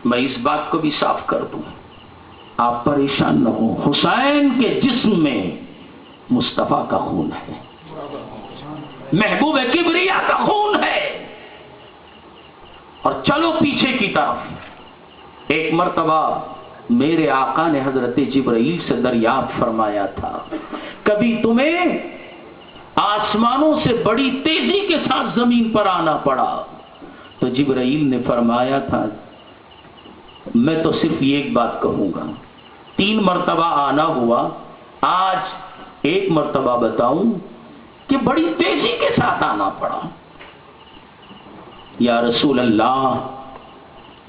میں اس بات کو بھی صاف کر دوں، آپ پریشان نہ ہو، حسین کے جسم میں مصطفیٰ کا خون ہے، محبوب کبریا کا خون ہے۔ اور چلو پیچھے کی طرف، ایک مرتبہ میرے آقا نے حضرت جبرائیل سے دریافت فرمایا تھا، کبھی تمہیں آسمانوں سے بڑی تیزی کے ساتھ زمین پر آنا پڑا؟ تو جبرائیل نے فرمایا تھا، میں تو صرف یہ ایک بات کہوں گا، 3 مرتبہ آنا ہوا، آج ایک مرتبہ بتاؤں کہ بڑی تیزی کے ساتھ آنا پڑا۔ یا رسول اللہ،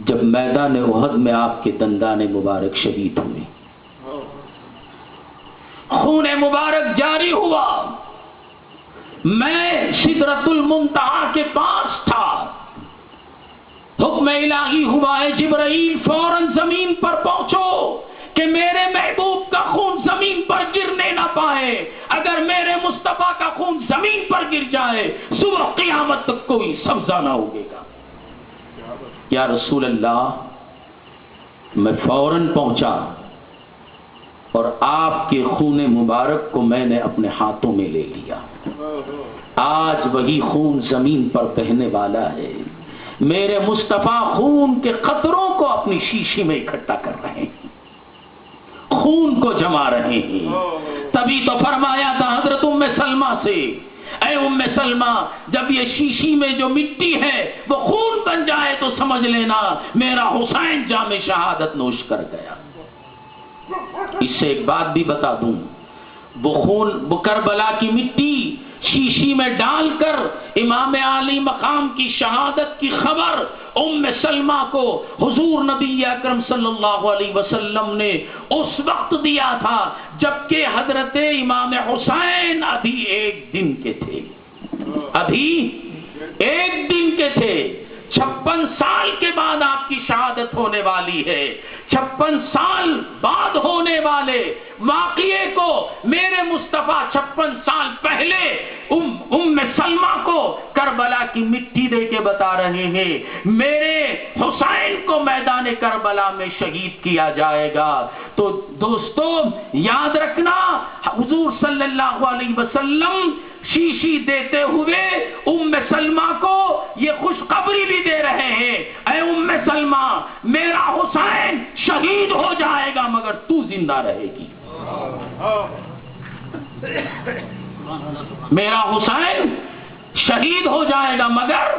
جب میدان احد میں آپ کے دندان مبارک شہید ہوئے، خون مبارک جاری ہوا، میں سدرۃ المنتہا کے پاس تھا، حکم الہی ہوا ہے جبرائیل فوراً زمین پر پہنچو کہ میرے محبوب کا خون زمین پر گرنے نہ پائے، اگر میرے مصطفیٰ کا خون زمین پر گر جائے صبح قیامت تک کوئی سبزہ نہ اگے گا۔ یا رسول اللہ، میں فوراً پہنچا اور آپ کے خون مبارک کو میں نے اپنے ہاتھوں میں لے لیا، آج وہی خون زمین پر بہنے والا ہے، میرے مصطفیٰ خون کے قطروں کو اپنی شیشی میں اکٹھا کر رہے ہیں، خون کو جما رہے ہیں۔ تبھی تو فرمایا تھا حضرت ام سلمہ سے، اے ام سلمہ، جب یہ شیشی میں جو مٹی ہے وہ خون بن جائے تو سمجھ لینا میرا حسین جام شہادت نوش کر گیا۔ اس سے ایک بات بھی بتا دوں، وہ خون، وہ کربلا کی مٹی شیشی میں ڈال کر امام عالی مقام کی شہادت کی خبر ام سلمہ کو حضور نبی اکرم صلی اللہ علیہ وسلم نے اس وقت دیا تھا جبکہ حضرت امام حسین ابھی 1 دن کے تھے، ابھی 1 دن کے تھے۔ 56 سال کے بعد آپ کی شہادت ہونے والی ہے، 56 سال بعد ہونے والے واقعے کو میرے مصطفیٰ 56 سال پہلے ام سلمہ کو کربلا کی مٹی دے کے بتا رہے ہیں، میرے حسین کو میدان کربلا میں شہید کیا جائے گا۔ تو دوستو یاد رکھنا، حضور صلی اللہ علیہ وسلم شیشی دیتے ہوئے ام سلمہ کو یہ خوشخبری بھی دے رہے ہیں، اے ام سلمہ، میرا حسین شہید ہو جائے گا مگر تو زندہ رہے گی، میرا حسین شہید ہو جائے گا مگر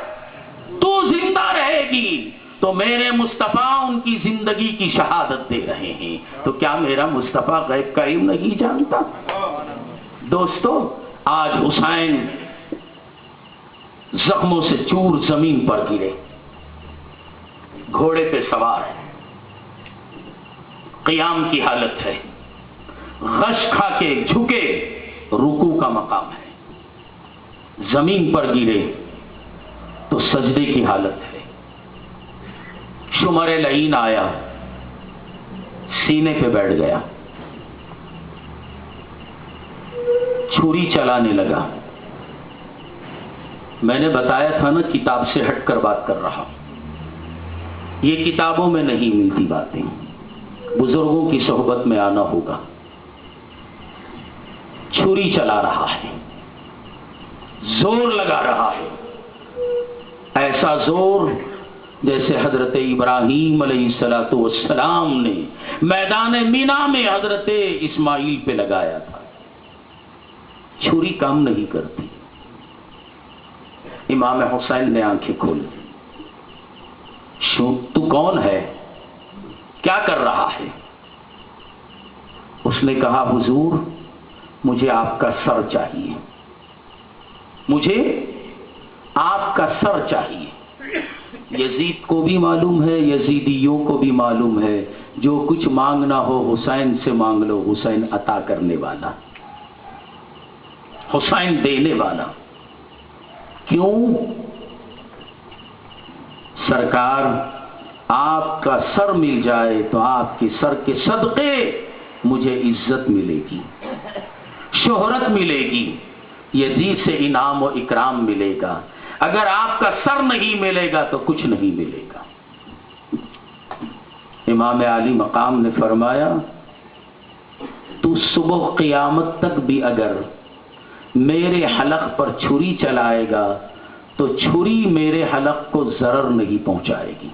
تو زندہ رہے گی۔ تو میرے مصطفیٰ ان کی زندگی کی شہادت دے رہے ہیں، تو کیا میرا مصطفیٰ غیب کا علم نہیں جانتا؟ دوستو آج حسین زخموں سے چور زمین پر گرے، گھوڑے پہ سوار ہے، قیام کی حالت ہے، غش کھا کے جھکے، رکوع کا مقام ہے، زمین پر گرے تو سجدے کی حالت ہے، شمر لعین آیا، سینے پہ بیٹھ گیا، چھری چلانے لگا۔ میں نے بتایا تھا نا کتاب سے ہٹ کر بات کر رہا ہوں، یہ کتابوں میں نہیں ملتی باتیں، بزرگوں کی صحبت میں آنا ہوگا۔ چھری چلا رہا ہے، زور لگا رہا ہے، ایسا زور جیسے حضرت ابراہیم علیہ السلام نے میدان مینا میں حضرت اسماعیل پہ لگایا تھا۔ چھری کام نہیں کرتی۔ امام حسین نے آنکھیں کھولی، تو کون ہے؟ کیا کر رہا ہے؟ اس نے کہا حضور مجھے آپ کا سر چاہیے، مجھے آپ کا سر چاہیے۔ یزید کو بھی معلوم ہے، یزیدیوں کو بھی معلوم ہے، جو کچھ مانگنا ہو حسین سے مانگ لو، حسین عطا کرنے والا، حسین دینے والا۔ کیوں؟ سرکار آپ کا سر مل جائے تو آپ کے سر کے صدقے مجھے عزت ملے گی، شہرت ملے گی، یزید سے انعام و اکرام ملے گا۔ اگر آپ کا سر نہیں ملے گا تو کچھ نہیں ملے گا۔ امام علی مقام نے فرمایا تو صبح قیامت تک بھی اگر میرے حلق پر چھری چلائے گا تو چھری میرے حلق کو ضرر نہیں پہنچائے گی.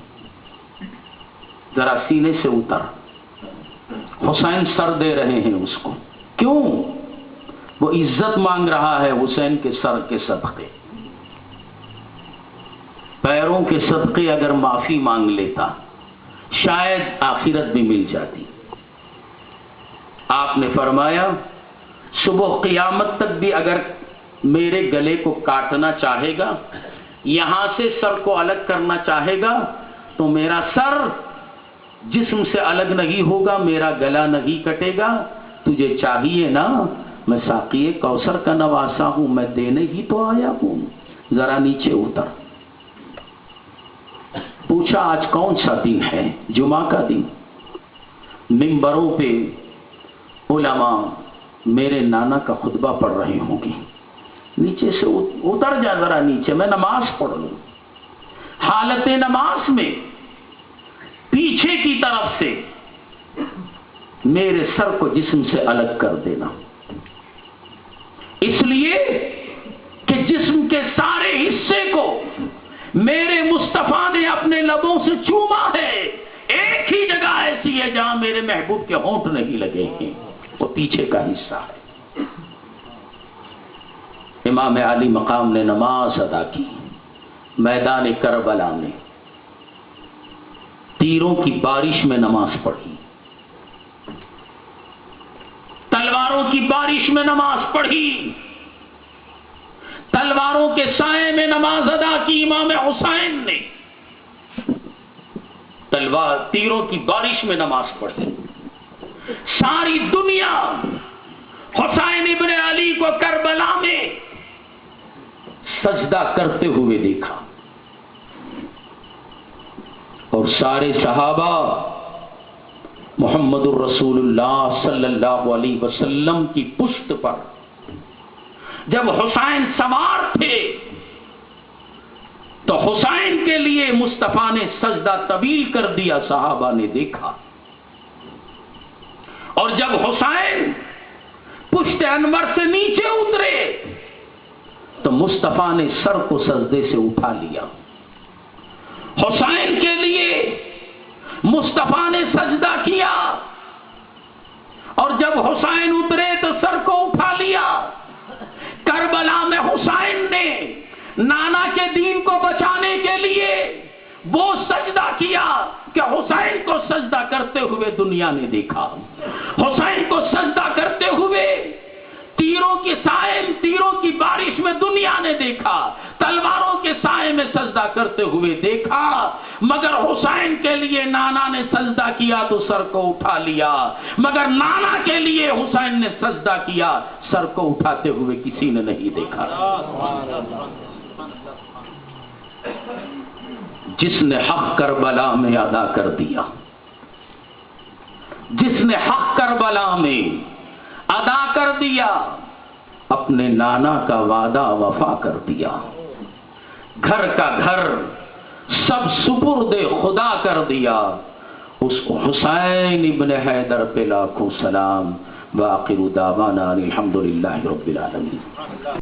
ذرا سینے سے اتر. حسین سر دے رہے ہیں اس کو. کیوں؟ وہ عزت مانگ رہا ہے حسین کے سر کے صدقے. پیروں کے صدقے اگر معافی مانگ لیتا شاید آخرت بھی مل جاتی. آپ نے فرمایا صبح قیامت تک بھی اگر میرے گلے کو کاٹنا چاہے گا، یہاں سے سر کو الگ کرنا چاہے گا، تو میرا سر جسم سے الگ نہیں ہوگا، میرا گلا نہیں کٹے گا. تجھے چاہیے نا، میں ساقی کوثر کا نواسا ہوں، میں دینے ہی تو آیا ہوں. ذرا نیچے اتر. پوچھا آج کون سا دن ہے؟ جمعہ کا دن. ممبروں پہ علماء میرے نانا کا خطبہ پڑھ رہے ہوں گے. نیچے سے اتر جا ذرا نیچے، میں نماز پڑھ لوں. حالت نماز میں پیچھے کی طرف سے میرے سر کو جسم سے الگ کر دینا، اس لیے کہ جسم کے سارے حصے کو میرے مصطفیٰ نے اپنے لبوں سے چوما ہے. ایک ہی جگہ ایسی ہے جہاں میرے محبوب کے ہونٹ نہیں لگے ہیں، وہ پیچھے کا حصہ ہے. امام علی مقام نے نماز ادا کی میدان کربلا میں. تیروں کی بارش میں نماز پڑھی، تلواروں کی بارش میں نماز پڑھی، تلواروں کے سائے میں نماز ادا کی امام حسین نے. تیروں کی بارش میں نماز پڑھی. ساری دنیا حسین ابن علی کو کربلا میں سجدہ کرتے ہوئے دیکھا، اور سارے صحابہ محمد الرسول اللہ صلی اللہ علیہ وسلم کی پشت پر جب حسین سوار تھے تو حسین کے لیے مصطفیٰ نے سجدہ طویل کر دیا. صحابہ نے دیکھا، اور جب حسین پشت انور سے نیچے اترے تو مصطفیٰ نے سر کو سجدے سے اٹھا لیا. حسین کے لیے مصطفیٰ نے سجدہ کیا، اور جب حسین اترے تو سر کو اٹھا لیا. کربلا میں حسین نے نانا کے دین کو بچانے کے لیے وہ سجدہ کیا کہ حسین کو سجدہ کرتے ہوئے دنیا نے دیکھا. حسین کو سجدہ کرتے ہوئے تیروں کی بارش میں دنیا نے دیکھا، تلواروں کے سائے میں سجدہ کرتے ہوئے دیکھا. مگر حسین کے لیے نانا نے سجدہ کیا تو سر کو اٹھا لیا، مگر نانا کے لیے حسین نے سجدہ کیا، سر کو اٹھاتے ہوئے کسی نے نہیں دیکھا. جس نے حق کربلا میں ادا کر دیا، جس نے حق کربلا میں ادا کر دیا، اپنے نانا کا وعدہ وفا کر دیا. گھر کا گھر سب سپرد خدا کر دیا. اس حسین ابن حیدر پہ لاکھوں سلام. وآخر دعوانا الحمدللہ رب العالمین.